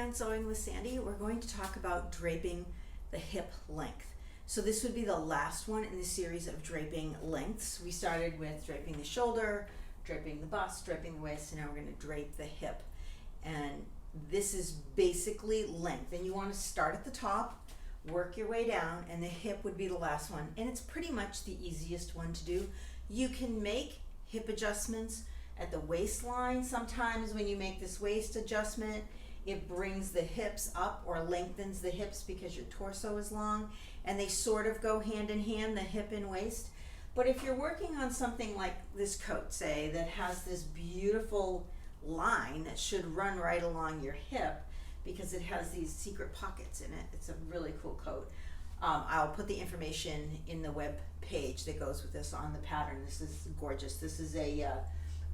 on Sewing with Sandy. We're going to talk about draping the hip length. So this would be the last one in the series of draping lengths. We started with draping the shoulder, draping the bust, draping the waist, and now we're going to drape the hip. And this is basically length. And you want to start at the top, work your way down, and the hip would be the last one. And it's pretty much the easiest one to do. You can make hip adjustments at the waistline. Sometimes when you make this waist adjustment, it brings the hips up or lengthens the hips because your torso is long, and they sort of go hand in hand, the hip and waist. But if you're working on something like this coat, say, that has this beautiful line that should run right along your hip because it has these secret pockets in it, it's a really cool coat. I'll put the information in the web page that goes with this on the pattern. This is gorgeous. This is a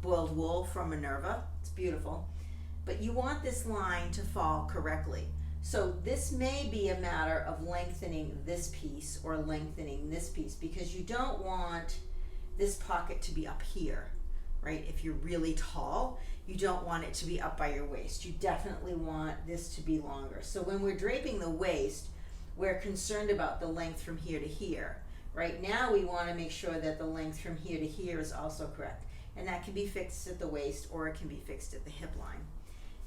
boiled wool from Minerva. It's beautiful. But you want this line to fall correctly. So this may be a matter of lengthening this piece or lengthening this piece, because you don't want this pocket to be up here, right? If you're really tall, you don't want it to be up by your waist. You definitely want this to be longer. So when we're draping the waist, we're concerned about the length from here to here. Right now we want to make sure that the length from here to here is also correct. And that can be fixed at the waist or it can be fixed at the hip line.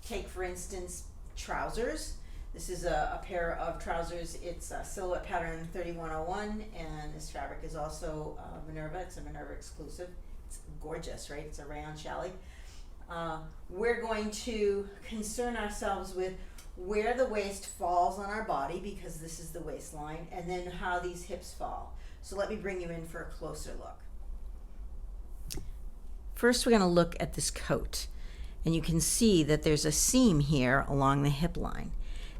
Take, for instance, trousers. This is a pair of trousers. It's a silhouette pattern 3101, and this fabric is also Minerva. It's a Minerva exclusive. It's gorgeous, right? It's a rayon challis. We're going to concern ourselves with where the waist falls on our body, because this is the waistline, and then how these hips fall. So let me bring you in for a closer look. First, we're going to look at this coat, and you can see that there's a seam here along the hip line,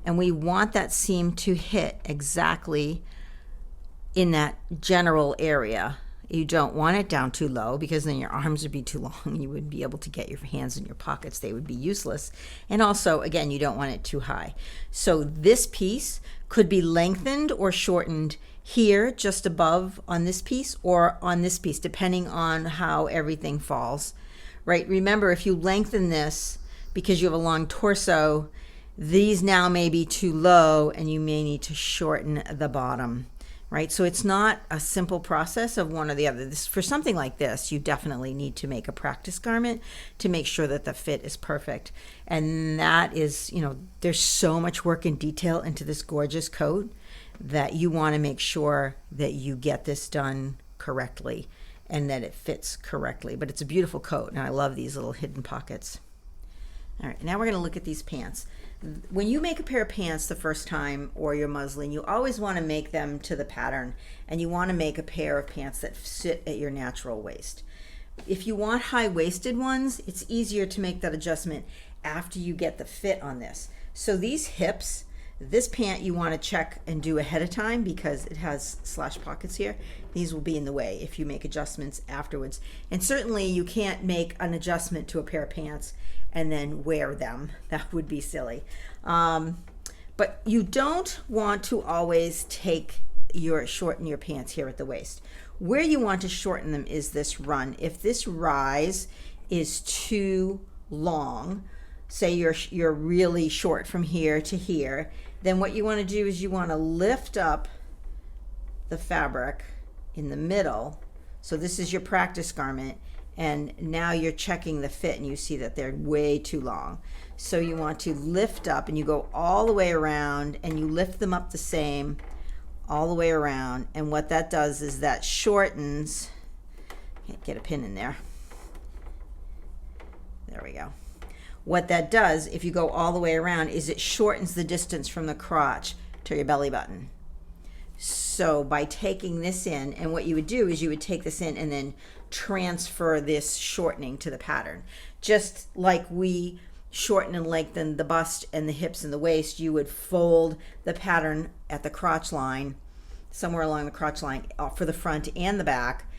and we want that seam to hit exactly in that general area. You don't want it down too low, because then your arms would be too long and you wouldn't be able to get your hands in your pockets. They would be useless. And also, again, you don't want it too high. So this piece could be lengthened or shortened here just above on this piece or on this piece, depending on how everything falls, right? Remember, if you lengthen this because you have a long torso, these now may be too low and you may need to shorten the bottom, right? So it's not a simple process of one or the other. For something like this, you definitely need to make a practice garment to make sure that the fit is perfect. And that is, there's so much work and detail into this gorgeous coat that you want to make sure that you get this done correctly and that it fits correctly. But it's a beautiful coat, and I love these little hidden pockets. All right, now we're going to look at these pants. When you make a pair of pants the first time, or your muslin, you always want to make them to the pattern, and you want to make a pair of pants that sit at your natural waist. If you want high-waisted ones, it's easier to make that adjustment after you get the fit on this. So these hips, this pant you want to check and do ahead of time because it has slash pockets here. These will be in the way if you make adjustments afterwards. And certainly you can't make an adjustment to a pair of pants and then wear them. That would be silly. But you don't want to always shorten your pants here at the waist. Where you want to shorten them is this run. If this rise is too long, say you're really short from here to here, then what you want to do is you want to lift up the fabric in the middle. So this is your practice garment, and now you're checking the fit and you see that they're way too long. So you want to lift up, and you go all the way around and you lift them up the same all the way around, and what that does is that shortens, can't get a pin in there, there we go. What that does, if you go all the way around, is it shortens the distance from the crotch to your belly button. So by taking this in, and what you would do is you would take this in and then transfer this shortening to the pattern. Just like we shorten and lengthen the bust and the hips and the waist, you would fold the pattern at the crotch line, somewhere along the crotch line for the front and the back,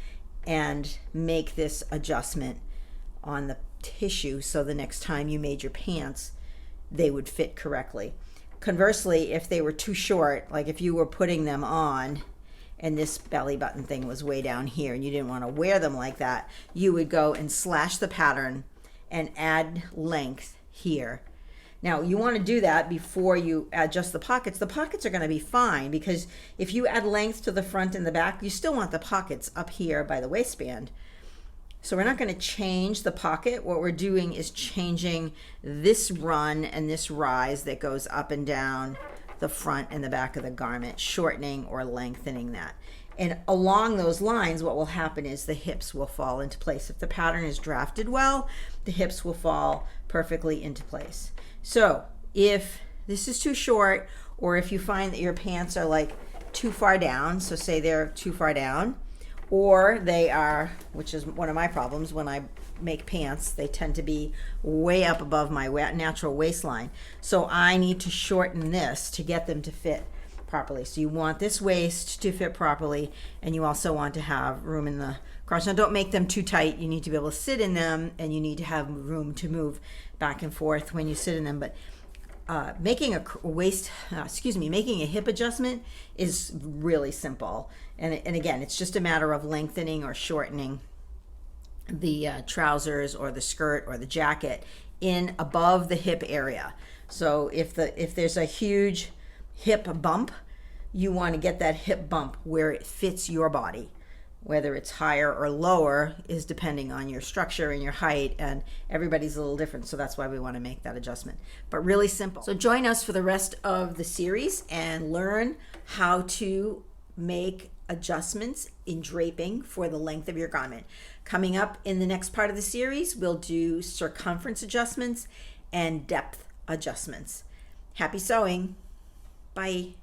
and make this adjustment on the tissue so the next time you made your pants they would fit correctly. Conversely, if they were too short, like if you were putting them on and this belly button thing was way down here and you didn't want to wear them like that, you would go and slash the pattern and add length here. Now, you want to do that before you adjust the pockets. The pockets are going to be fine because if you add length to the front and the back, you still want the pockets up here by the waistband. So we're not going to change the pocket. What we're doing is changing this run and this rise that goes up and down the front and the back of the garment, shortening or lengthening that. And along those lines, what will happen is the hips will fall into place. If the pattern is drafted well, the hips will fall perfectly into place. So if this is too short, or if you find that your pants are like too far down, so say they're too far down, or they are, which is one of my problems when I make pants, they tend to be way up above my natural waistline. So I need to shorten this to get them to fit properly. So you want this waist to fit properly, and you also want to have room in the crotch. Now don't make them too tight. You need to be able to sit in them, and you need to have room to move back and forth when you sit in them. But making making a hip adjustment is really simple. And again, it's just a matter of lengthening or shortening the trousers or the skirt or the jacket in above the hip area. So if there's a huge hip bump, you want to get that hip bump where it fits your body. Whether it's higher or lower is depending on your structure and your height, and everybody's a little different, so that's why we want to make that adjustment. But really simple. So join us for the rest of the series and learn how to make adjustments in draping for the length of your garment. Coming up in the next part of the series, we'll do circumference adjustments and depth adjustments. Happy sewing. Bye.